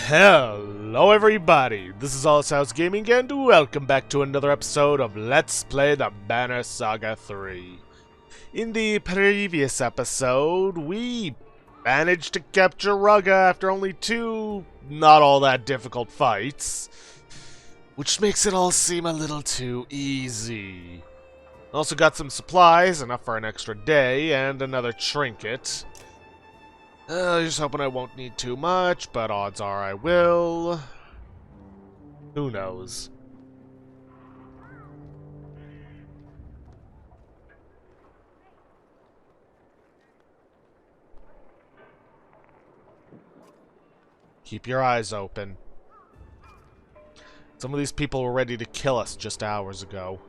Hello everybody, this is All's Gaming and welcome back to another episode of Let's Play the Banner Saga 3. In the previous episode, we managed to capture Rugga after only two not all that difficult fights, which makes it all seem a little too easy. Also got some supplies, enough for an extra day, and another trinket. Just hoping I won't need too much, but odds are I will. Who knows? Keep your eyes open. Some of these people were ready to kill us just hours ago.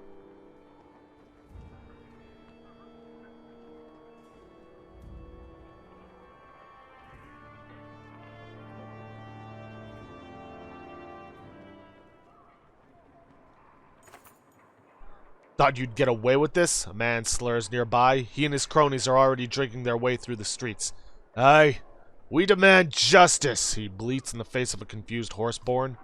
Thought you'd get away with this? A man slurs nearby. He and his cronies are already drinking their way through the streets. Aye, we demand justice, he bleats in the face of a confused horseborn.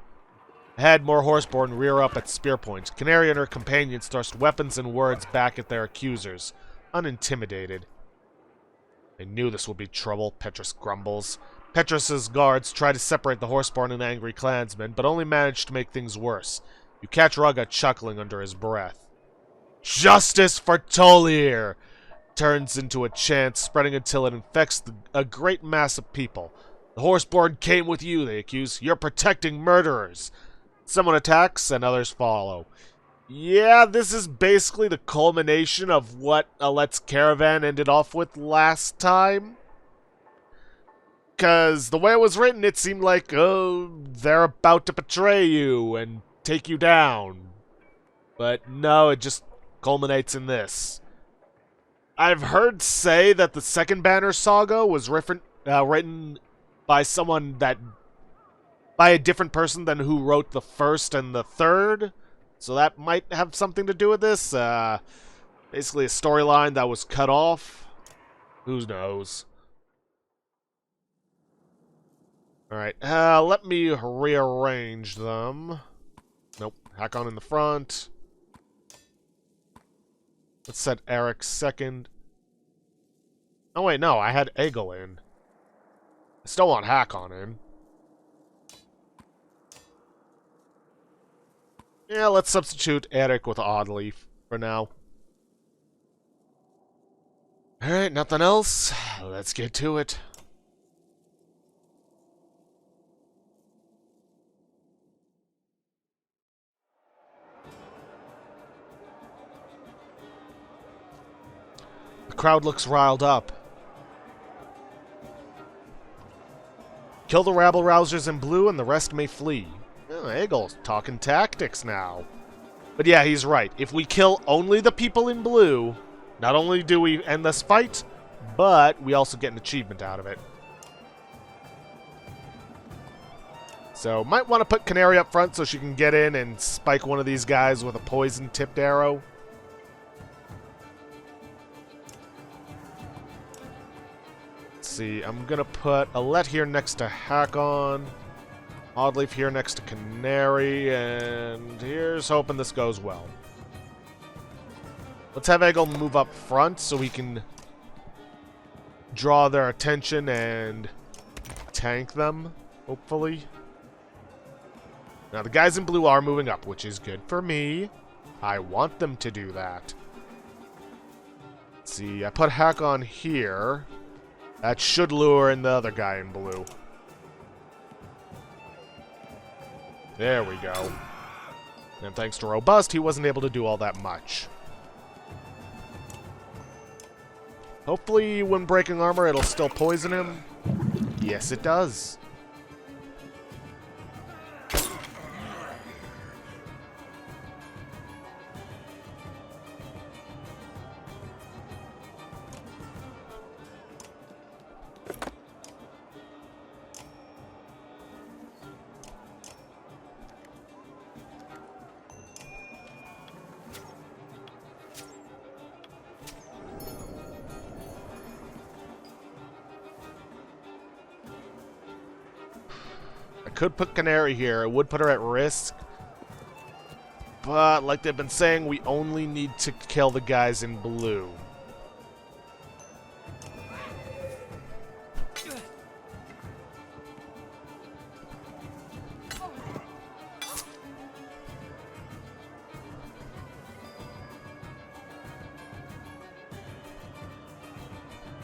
Ahead, more horseborn rear up at spear point. Canary and her companions thrust weapons and words back at their accusers, unintimidated. I knew this would be trouble, Petrus grumbles. Petrus's guards try to separate the horseborn and angry clansmen, but only manage to make things worse. You catch Rugga chuckling under his breath. Justice for Tolir! Turns into a chant, spreading until it infects a great mass of people. The horseborn came with you, they accuse. You're protecting murderers. Someone attacks, and others follow. Yeah, this is basically the culmination of what Alet's caravan ended off with last time. Because the way it was written, it seemed like, oh, they're about to betray you and take you down. But no, it just culminates in this. I've heard say that the second Banner Saga was written by someone by a different person than who wrote the first and the third, so that might have something to do with this. Basically a storyline that was cut off. Who knows? Alright, let me rearrange them. Nope, Hakon in the front. Let's set Eric second. Oh wait, no, I had Egil in. I still want Hakon in. Yeah, let's substitute Eric with Oddly for now. Alright, nothing else. Let's get to it. The crowd looks riled up. Kill the rabble-rousers in blue and the rest may flee. Oh, Egil's talking tactics now. But yeah, he's right. If we kill only the people in blue, not only do we end this fight, but we also get an achievement out of it. So, might want to put Canary up front so she can get in and spike one of these guys with a poison-tipped arrow. See, I'm gonna put Alet here next to Hakon, Oddleaf here next to Canary, and here's hoping this goes well. Let's have Egil move up front so we can draw their attention and tank them, hopefully. Now, the guys in blue are moving up, which is good for me. I want them to do that. Let's see, I put Hakon here. That should lure in the other guy in blue. There we go. And thanks to Robust, he wasn't able to do all that much. Hopefully, when breaking armor, it'll still poison him. Yes, it does. I could put Canary here. It would put her at risk. But, like they've been saying, we only need to kill the guys in blue.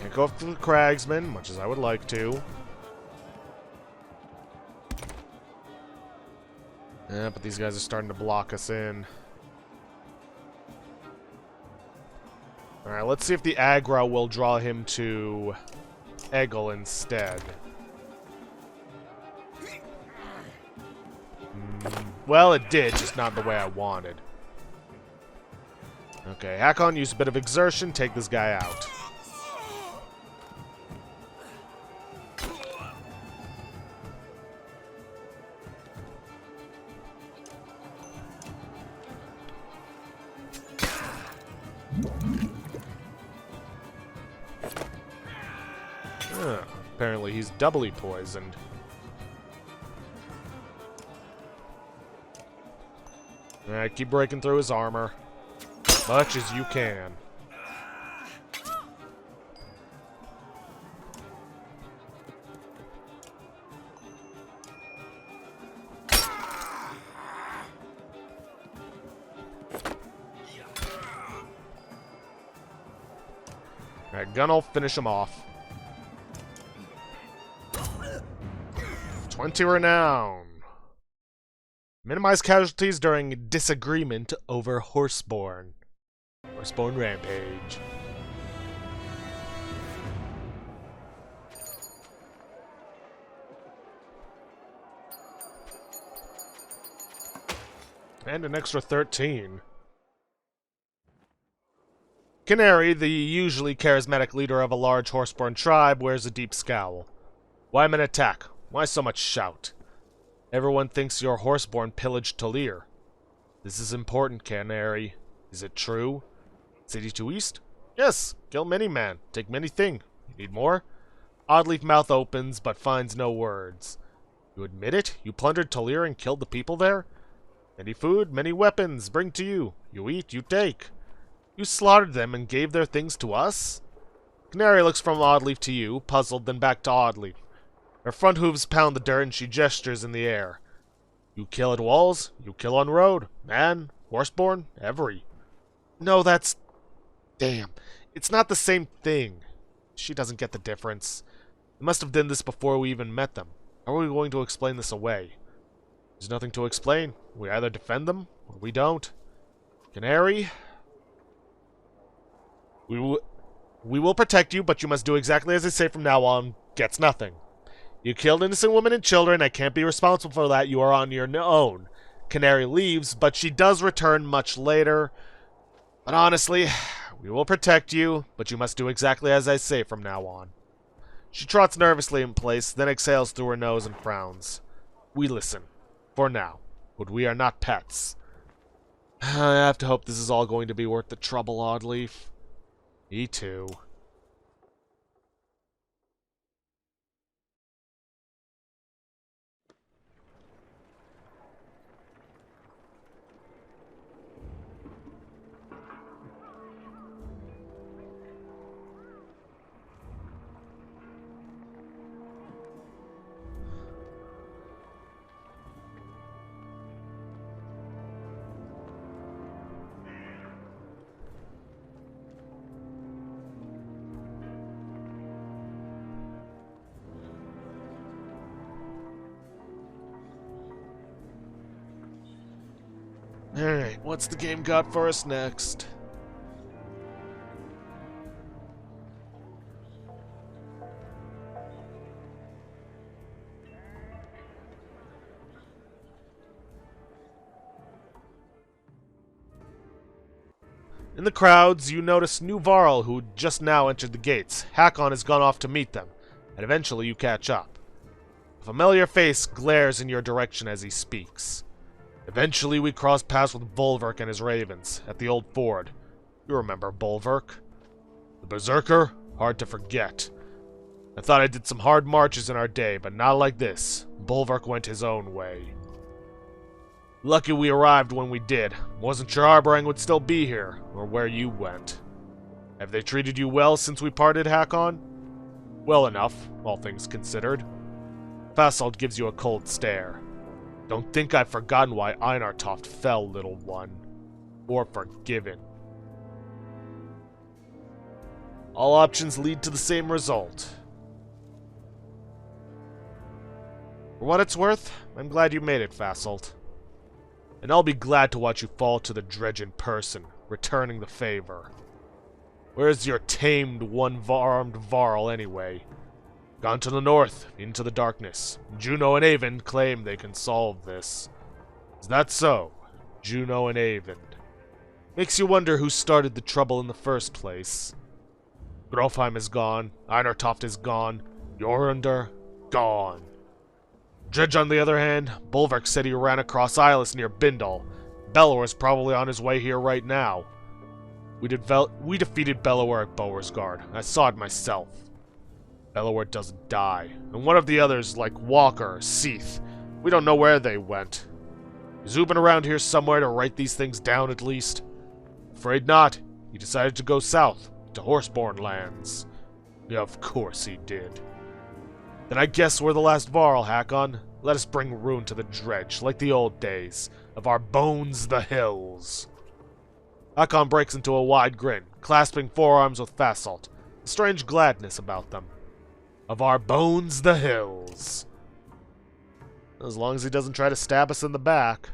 Can't go after the Cragsman, much as I would like to. Yeah, but these guys are starting to block us in. Alright, let's see if the aggro will draw him to Eggle instead. Well, it did, just not the way I wanted. Okay, Hakon, use a bit of exertion, take this guy out. Apparently he's doubly poisoned. Alright, keep breaking through his armor. Much as you can. Alright, Gun'll finish him off. 20 renown. Minimize casualties during disagreement over Horseborn. Horseborn Rampage. And an extra 13. Canary, the usually charismatic leader of a large Horseborn tribe, wears a deep scowl. Why men attack? Why so much shout? Everyone thinks your Horseborn pillaged Talir. This is important, Canary. Is it true? City to east? Yes. Kill many man. Take many thing. You need more? Oddleaf mouth opens, but finds no words. You admit it? You plundered Talir and killed the people there? Many food, many weapons. Bring to you. You eat, you take. You slaughtered them and gave their things to us? Canary looks from Oddleaf to you, puzzled, then back to Oddleaf. Her front hooves pound the dirt and she gestures in the air. You kill at walls, you kill on road. Man, Horseborn, every. No, that's... Damn. It's not the same thing. She doesn't get the difference. We must have done this before we even met them. How are we going to explain this away? There's nothing to explain. We either defend them, or we don't. Canary... We will protect you, but you must do exactly as I say from now on. Gets nothing. You killed innocent women and children. I can't be responsible for that. You are on your own. Canary leaves, but she does return much later. But honestly, we will protect you, but you must do exactly as I say from now on. She trots nervously in place, then exhales through her nose and frowns. We listen. For now. But we are not pets. I have to hope this is all going to be worth the trouble, Oddleaf. Me too. Alright, what's the game got for us next? In the crowds, you notice new Varl, who just now entered the gates. Hakon has gone off to meet them, and eventually you catch up. A familiar face glares in your direction as he speaks. Eventually, we cross paths with Bolverk and his ravens, at the old ford. You remember Bolverk? The Berserker? Hard to forget. I thought I did some hard marches in our day, but not like this. Bulwark went his own way. Lucky we arrived when we did. Wasn't sure Harborang would still be here, or where you went. Have they treated you well since we parted, Hakon? Well enough, all things considered. Fasold gives you a cold stare. Don't think I've forgotten why Einartoft fell, little one. Or forgiven. All options lead to the same result. For what it's worth, I'm glad you made it, Fasold. And I'll be glad to watch you fall to the dredge in person, returning the favor. Where's your tamed, one-armed Varl, anyway? Gone to the north, into the darkness. Juno and Avend claim they can solve this. Is that so? Juno and Avend. Makes you wonder who started the trouble in the first place. Grofheim is gone, Einartoft is gone, Jorundur, gone. Dredge, on the other hand, Bulwark said he ran across Isles near Bindal. Bellower is probably on his way here right now. We defeated Bellower at Bowersgard. I saw it myself. Bellower doesn't die. And one of the others, like Walker or Seath, we don't know where they went. Is Ubin around here somewhere to write these things down at least? Afraid not. He decided to go south, to Horseborn lands. Yeah, of course he did. Then I guess we're the last Varl, Hakon. Let us bring ruin to the dredge, like the old days, of our bones the hills. Hakon breaks into a wide grin, clasping forearms with Fasold, a strange gladness about them. Of our bones the hills. As long as he doesn't try to stab us in the back.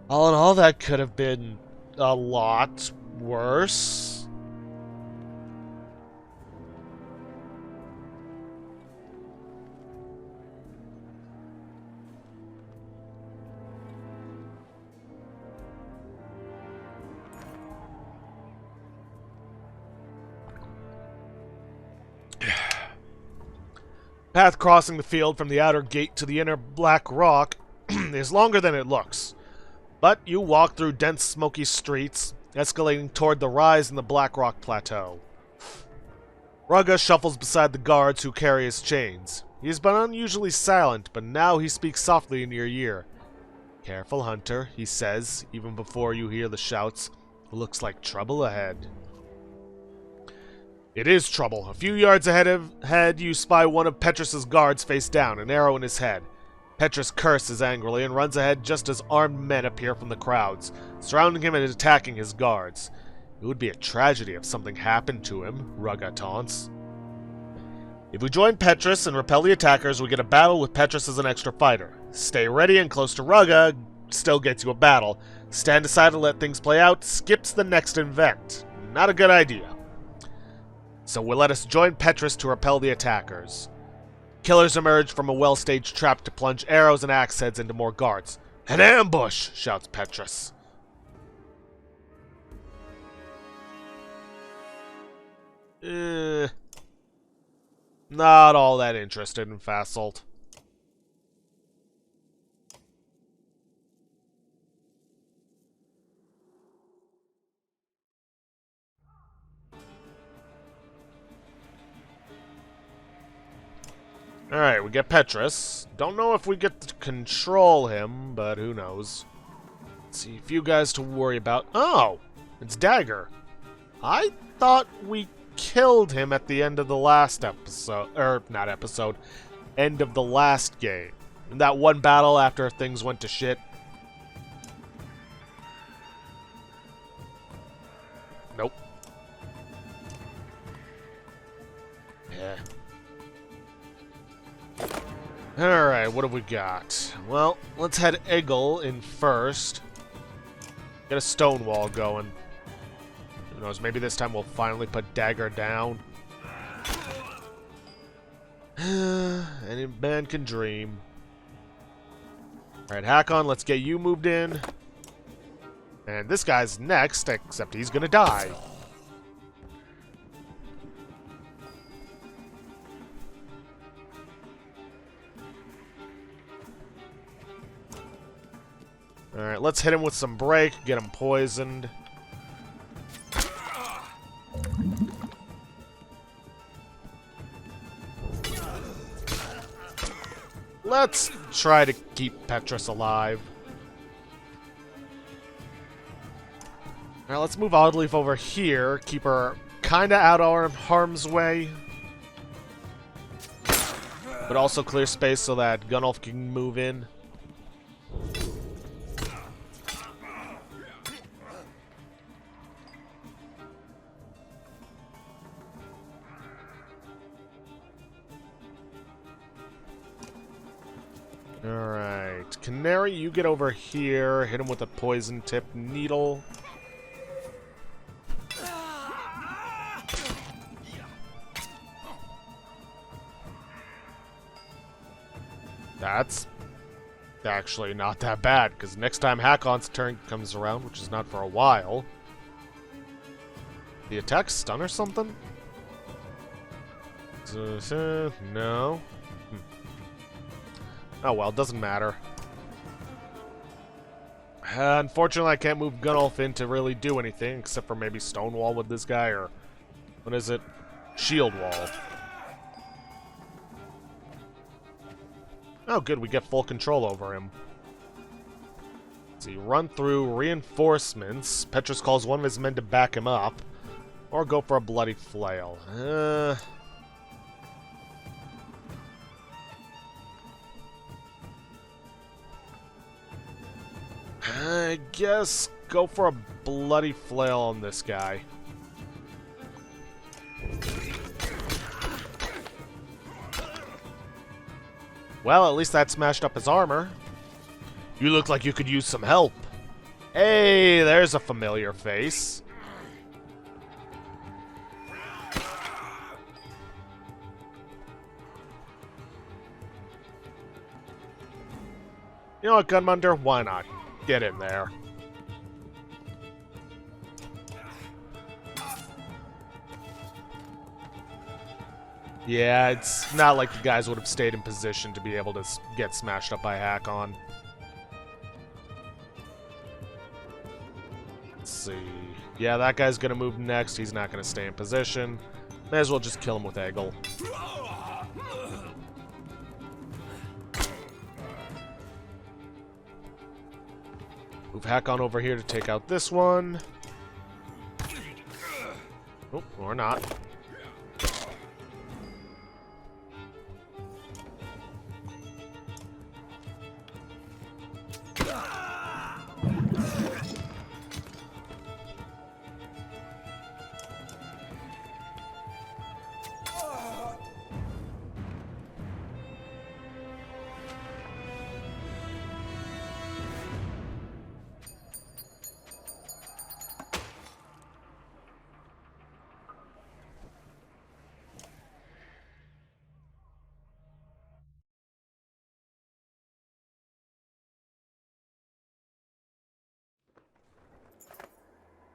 All in all, that could have been a lot worse. Path crossing the field from the outer gate to the inner black rock is longer than it looks. But you walk through dense, smoky streets, escalating toward the rise in the Black Rock Plateau. Rugga shuffles beside the guards who carry his chains. He has been unusually silent, but now he speaks softly in your ear. Careful, Hunter, he says, even before you hear the shouts. Looks like trouble ahead. It is trouble. A few yards ahead, you spy one of Petrus's guards face down, an arrow in his head. Petrus curses angrily and runs ahead just as armed men appear from the crowds, surrounding him and attacking his guards. It would be a tragedy if something happened to him, Rugga taunts. If we join Petrus and repel the attackers, we get a battle with Petrus as an extra fighter. Stay ready and close to Rugga still gets you a battle. Stand aside and let things play out skips the next event. Not a good idea. So we'll let us join Petrus to repel the attackers. Killers emerge from a well-staged trap to plunge arrows and axe heads into more guards. An ambush! Shouts Petrus. Not all that interested in Fasold. Alright, we get Petrus. Don't know if we get to control him, but who knows. Let's see, a few guys to worry about. Oh! It's Dagger. I thought we killed him at the end of the last episode. Not episode. End of the last game. In that one battle after things went to shit. Nope. Yeah. Alright, what have we got? Well, let's head Eggle in first. Get a stone wall going. Who knows, maybe this time we'll finally put Dagger down. Any man can dream. Alright, Hakon, let's get you moved in. And this guy's next, except he's gonna die. Alright, let's hit him with some break, get him poisoned. Let's try to keep Petrus alive. Alright, let's move Oddleaf over here, keep her kinda out of harm's way. But also clear space so that Gunnulf can move in. Alright. Canary, you get over here. Hit him with a poison-tipped needle. That's actually not that bad, because next time Hakon's turn comes around, which is not for a while... The attack stun or something? No. Oh well, doesn't matter. Unfortunately, I can't move Gunnulf in to really do anything, except for maybe Stonewall with this guy, or... What is it? Shield Wall. Oh good, we get full control over him. Let's see, run through reinforcements. Petrus calls one of his men to back him up. Or go for a bloody flail. I guess go for a bloody flail on this guy. Well, at least that smashed up his armor. You look like you could use some help. Hey, there's a familiar face. You know what, Gunmunder? Why not? Get in there. Yeah, it's not like the guys would have stayed in position to be able to get smashed up by Hakon. Let's see. Yeah, that guy's gonna move next. He's not gonna stay in position. May as well just kill him with Eggle. Move Hakon over here to take out this one. Oh, or not.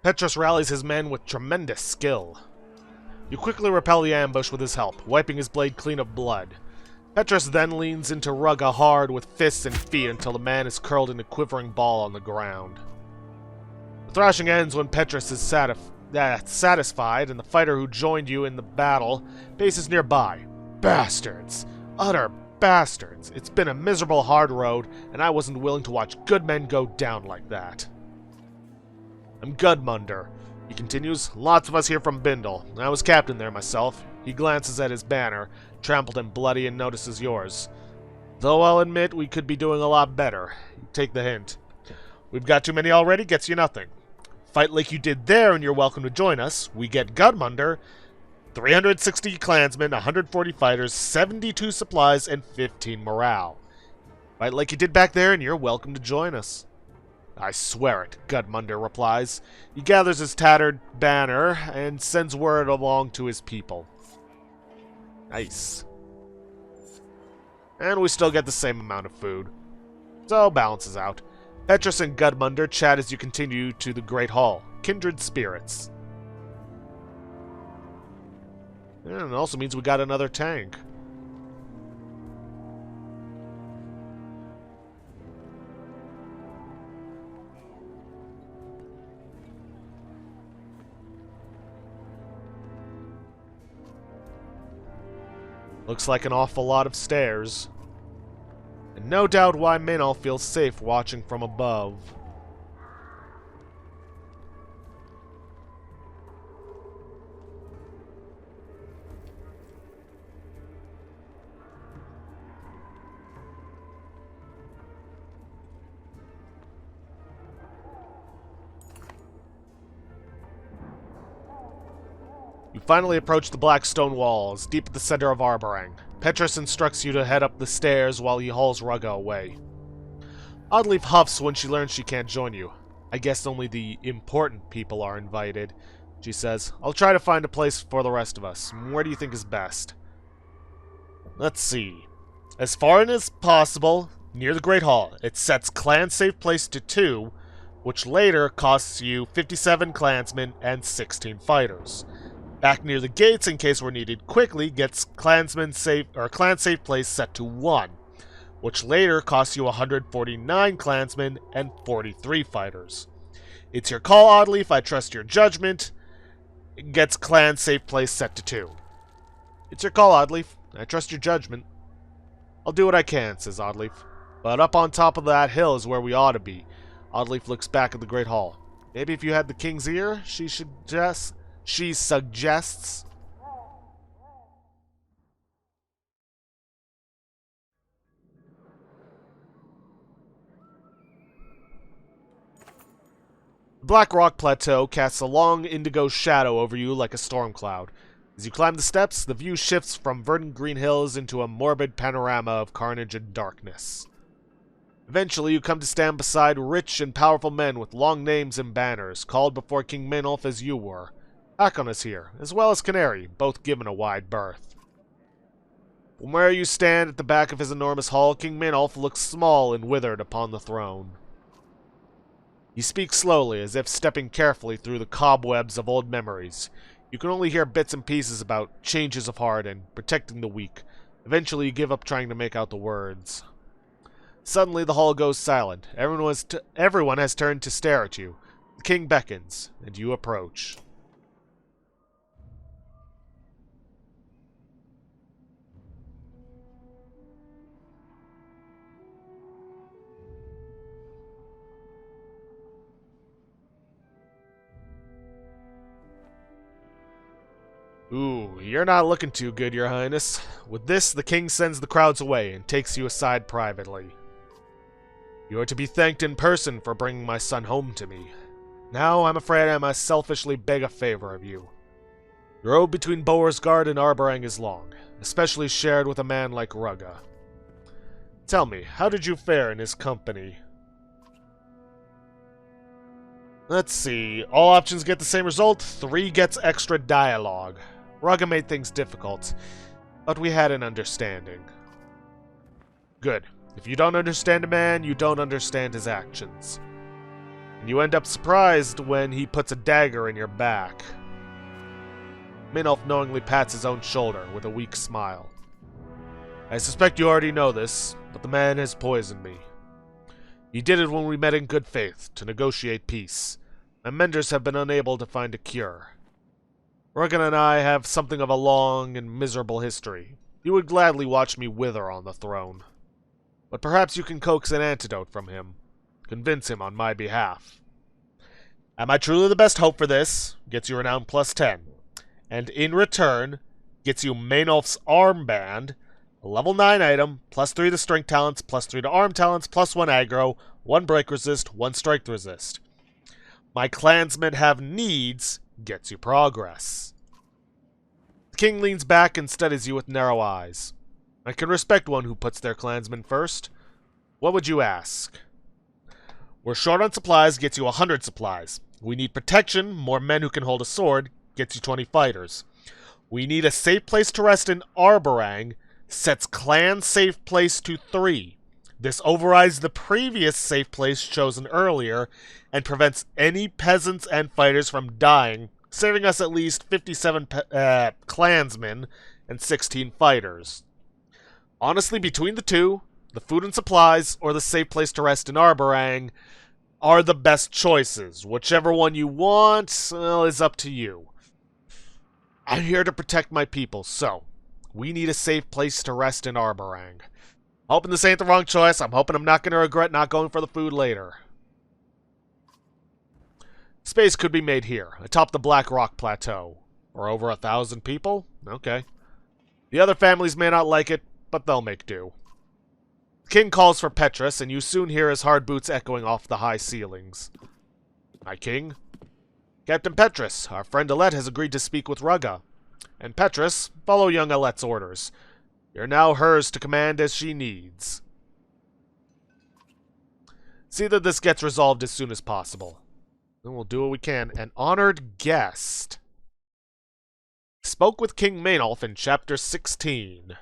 Petrus rallies his men with tremendous skill. You quickly repel the ambush with his help, wiping his blade clean of blood. Petrus then leans into Rugga hard with fists and feet until the man is curled in a quivering ball on the ground. The thrashing ends when Petrus is satisfied, and the fighter who joined you in the battle paces nearby. Bastards! Utter bastards! It's been a miserable hard road, and I wasn't willing to watch good men go down like that. I'm Gudmundr, he continues. Lots of us here from Bindle. I was captain there myself. He glances at his banner, trampled and bloody, and notices yours. Though I'll admit we could be doing a lot better. Take the hint. We've got too many already, gets you nothing. Fight like you did there and you're welcome to join us. We get Gudmundr, 360 clansmen, 140 fighters, 72 supplies, and 15 morale. Fight like you did back there and you're welcome to join us. I swear it, Gudmundr replies. He gathers his tattered banner and sends word along to his people. Nice. And we still get the same amount of food. So, balances out. Petrus and Gudmundur chat as you continue to the Great Hall. Kindred spirits. And it also means we got another tank. Looks like an awful lot of stairs. And no doubt why Minol feels safe watching from above. You finally approach the black stone walls, deep at the center of Arborang. Petrus instructs you to head up the stairs while he hauls Rugga away. Oddleaf huffs when she learns she can't join you. I guess only the important people are invited, she says. I'll try to find a place for the rest of us. Where do you think is best? Let's see. As far in as possible, near the Great Hall. It sets clan safe place to 2, which later costs you 57 clansmen and 16 fighters. Back near the gates, in case we're needed quickly, gets clan safe place set to 1, which later costs you 149 clansmen and 43 fighters. It's your call, Oddleaf. I trust your judgment. It gets clan safe place set to 2. It's your call, Oddleaf. I trust your judgment. I'll do what I can, says Oddleaf. But up on top of that hill is where we ought to be. Oddleaf looks back at the Great Hall. Maybe if you had the king's ear, she suggests. The Black Rock Plateau casts a long indigo shadow over you like a storm cloud. As you climb the steps, the view shifts from verdant green hills into a morbid panorama of carnage and darkness. Eventually, you come to stand beside rich and powerful men with long names and banners, called before King Minolf as you were. Hakon is here, as well as Canary, both given a wide berth. From where you stand at the back of his enormous hall, King Minolf looks small and withered upon the throne. He speaks slowly, as if stepping carefully through the cobwebs of old memories. You can only hear bits and pieces about changes of heart and protecting the weak. Eventually, you give up trying to make out the words. Suddenly, the hall goes silent. Everyone has turned to stare at you. The king beckons, and you approach. Ooh, you're not looking too good, Your Highness. With this, the king sends the crowds away and takes you aside privately. You are to be thanked in person for bringing my son home to me. Now, I'm afraid I must selfishly beg a favor of you. The road between Boersgard and Arborang is long, especially shared with a man like Rugga. Tell me, how did you fare in his company? Let's see. All options get the same result. 3 gets extra dialogue. Rugga made things difficult, but we had an understanding. Good. If you don't understand a man, you don't understand his actions. And you end up surprised when he puts a dagger in your back. Minolf knowingly pats his own shoulder with a weak smile. I suspect you already know this, but the man has poisoned me. He did it when we met in good faith, to negotiate peace. My menders have been unable to find a cure. Ruggan and I have something of a long and miserable history. He would gladly watch me wither on the throne. But perhaps you can coax an antidote from him. Convince him on my behalf. Am I truly the best hope for this? Gets you renown plus 10. And in return, gets you Maynolf's armband, a level 9 item, plus 3 to strength talents, plus 3 to arm talents, plus 1 aggro, 1 break resist, 1 strength resist. My clansmen have needs, gets you progress. The king leans back and studies you with narrow eyes. I can respect one who puts their clansmen first. What would you ask? We're short on supplies, gets you 100 supplies. We need protection, more men who can hold a sword, gets you 20 fighters. We need a safe place to rest in Arborang, sets clan safe place to 3. This overrides the previous safe place chosen earlier and prevents any peasants and fighters from dying, saving us at least 57 clansmen and 16 fighters. Honestly, between the two, the food and supplies or the safe place to rest in Arborang are the best choices. Whichever one you want, well, is up to you. I'm here to protect my people, so we need a safe place to rest in Arborang. Hoping this ain't the wrong choice. I'm hoping I'm not going to regret not going for the food later. Space could be made here, atop the Black Rock Plateau. Or over 1,000 people? Okay. The other families may not like it, but they'll make do. The king calls for Petrus, and you soon hear his hard boots echoing off the high ceilings. My king? Captain Petrus, our friend Alette has agreed to speak with Rugga. And Petrus, follow young Alette's orders. You're now hers to command as she needs. See that this gets resolved as soon as possible. Then we'll do what we can. An honored guest. Spoke with King Maynolf in Chapter 16.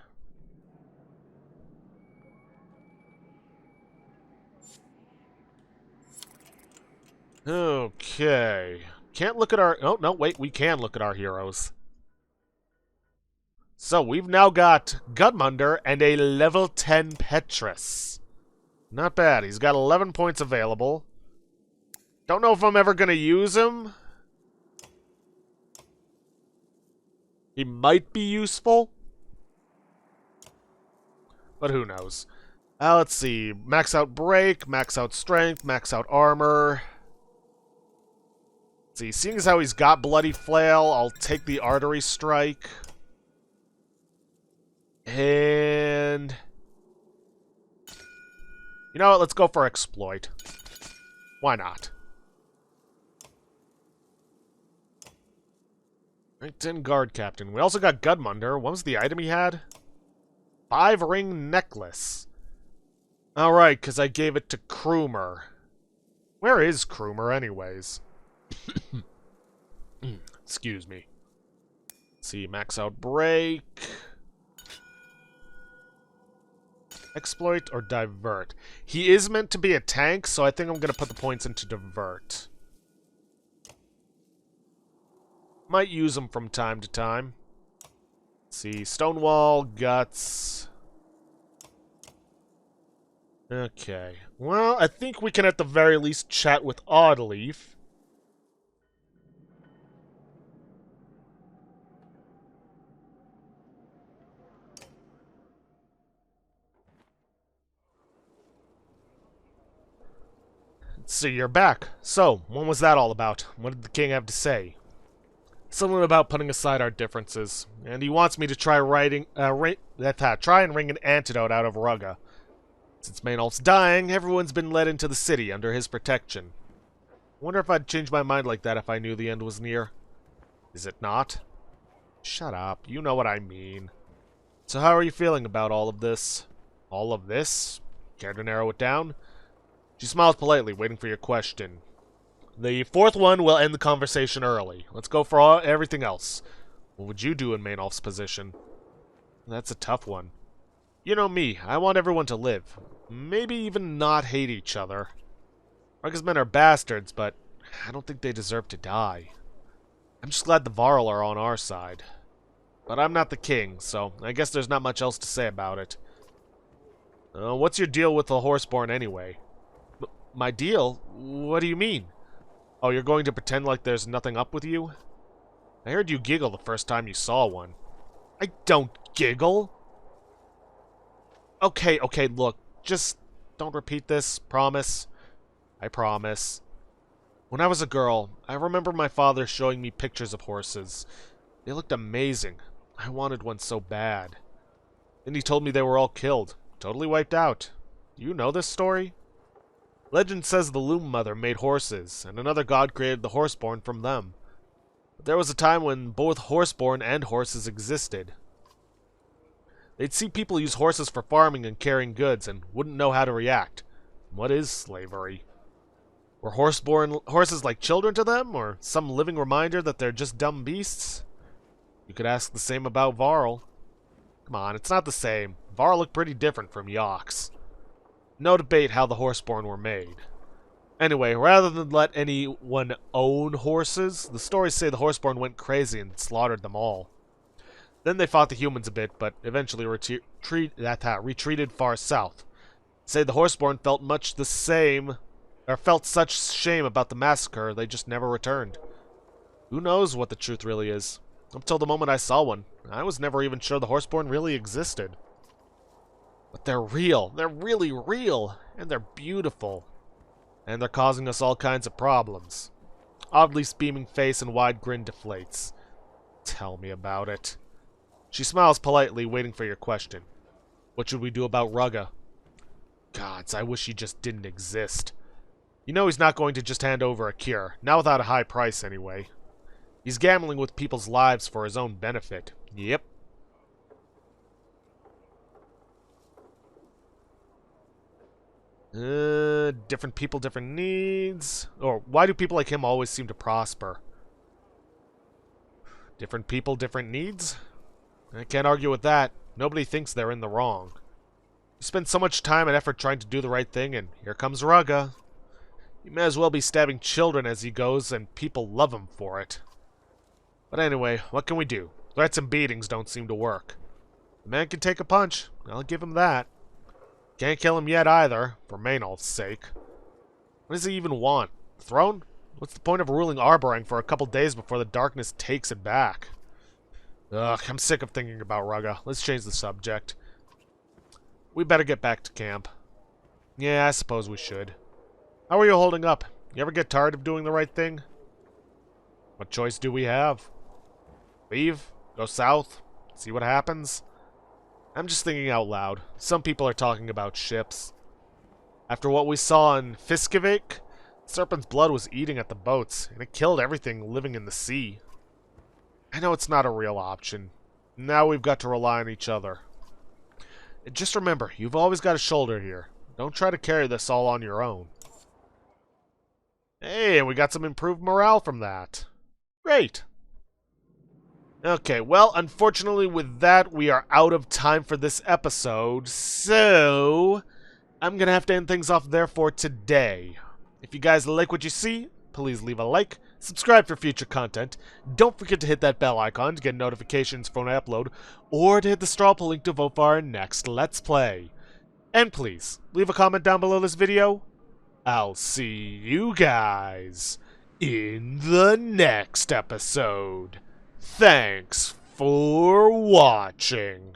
Okay. Can't look at our... Oh, no, wait. We can look at our heroes. So, we've now got Gudmundur and a level 10 Petrus. Not bad. He's got 11 points available. Don't know if I'm ever going to use him. He might be useful. But who knows. Let's see. Max out break, max out strength, max out armor. Let's see. Seeing as how he's got bloody flail, I'll take the artery strike. And... you know what? Let's go for exploit. Why not? Ranked 10 guard captain. We also got Gudmundur. What was the item he had? 5-ring necklace. Alright, because I gave it to Krumer. Where is Krumer, anyways? Excuse me. Let's see, max out break. Exploit or divert. He is meant to be a tank, so I think I'm going to put the points into divert. Might use him from time to time. Let's see, Stonewall, Guts. Okay. Well, I think we can at the very least chat with Oddleaf. So you're back. So, what was that all about? What did the king have to say? Something about putting aside our differences, and he wants me to try try and wring an antidote out of Rugga. Since Maynolf's dying, everyone's been led into the city under his protection. Wonder if I'd change my mind like that if I knew the end was near. Is it not? Shut up. You know what I mean. So how are you feeling about all of this? All of this? Care to narrow it down? She smiles politely, waiting for your question. The fourth one will end the conversation early. Let's go for everything else. What would you do in Maynolf's position? That's a tough one. You know me, I want everyone to live. Maybe even not hate each other. Rugga's men are bastards, but I don't think they deserve to die. I'm just glad the Varl are on our side. But I'm not the king, so I guess there's not much else to say about it. What's your deal with the Horseborn anyway? My deal? What do you mean? Oh, you're going to pretend like there's nothing up with you? I heard you giggle the first time you saw one. I don't giggle! Okay, look. Just don't repeat this. Promise. I promise. When I was a girl, I remember my father showing me pictures of horses. They looked amazing. I wanted one so bad. Then he told me they were all killed. Totally wiped out. Do you know this story? Legend says the Loom Mother made horses, and another god created the Horseborn from them. But there was a time when both Horseborn and horses existed. They'd see people use horses for farming and carrying goods, and wouldn't know how to react. What is slavery? Were horses like children to them, or some living reminder that they're just dumb beasts? You could ask the same about Varl. Come on, it's not the same. Varl looked pretty different from Yox. No debate how the horseborn were made. Anyway, rather than let anyone own horses, the stories say the horseborn went crazy and slaughtered them all. Then they fought the humans a bit, but eventually retreated far south. Say the horseborn felt much the same, or felt such shame about the massacre, they just never returned. Who knows what the truth really is? Up till the moment I saw one, I was never even sure the horseborn really existed. But they're real. They're really real. And they're beautiful. And they're causing us all kinds of problems. Oddly beaming face and wide grin deflates. Tell me about it. She smiles politely, waiting for your question. What should we do about Rugga? Gods, I wish he just didn't exist. You know he's not going to just hand over a cure. Not without a high price, anyway. He's gambling with people's lives for his own benefit. Yep. Different people, different needs. Or, why do people like him always seem to prosper? Different people, different needs? I can't argue with that. Nobody thinks they're in the wrong. You spend so much time and effort trying to do the right thing, and here comes Rugga. He may as well be stabbing children as he goes, and people love him for it. But anyway, what can we do? Threats and beatings don't seem to work. The man can take a punch. I'll give him that. Can't kill him yet either, for Maynolf's sake. What does he even want? The throne? What's the point of ruling Arborang for a couple days before the darkness takes it back? Ugh, I'm sick of thinking about Rugga. Let's change the subject. We better get back to camp. Yeah, I suppose we should. How are you holding up? You ever get tired of doing the right thing? What choice do we have? Leave? Go south? See what happens? I'm just thinking out loud. Some people are talking about ships. After what we saw in Fiskevik, Serpent's blood was eating at the boats, and it killed everything living in the sea. I know it's not a real option. Now we've got to rely on each other. And just remember, you've always got a shoulder here. Don't try to carry this all on your own. Hey, and we got some improved morale from that. Great. Okay, well, unfortunately with that, we are out of time for this episode, so I'm gonna have to end things off there for today. If you guys like what you see, please leave a like, subscribe for future content, don't forget to hit that bell icon to get notifications for when I upload, or to hit the straw poll link to vote for our next Let's Play. And please, leave a comment down below this video. I'll see you guys in the next episode. Thanks for watching.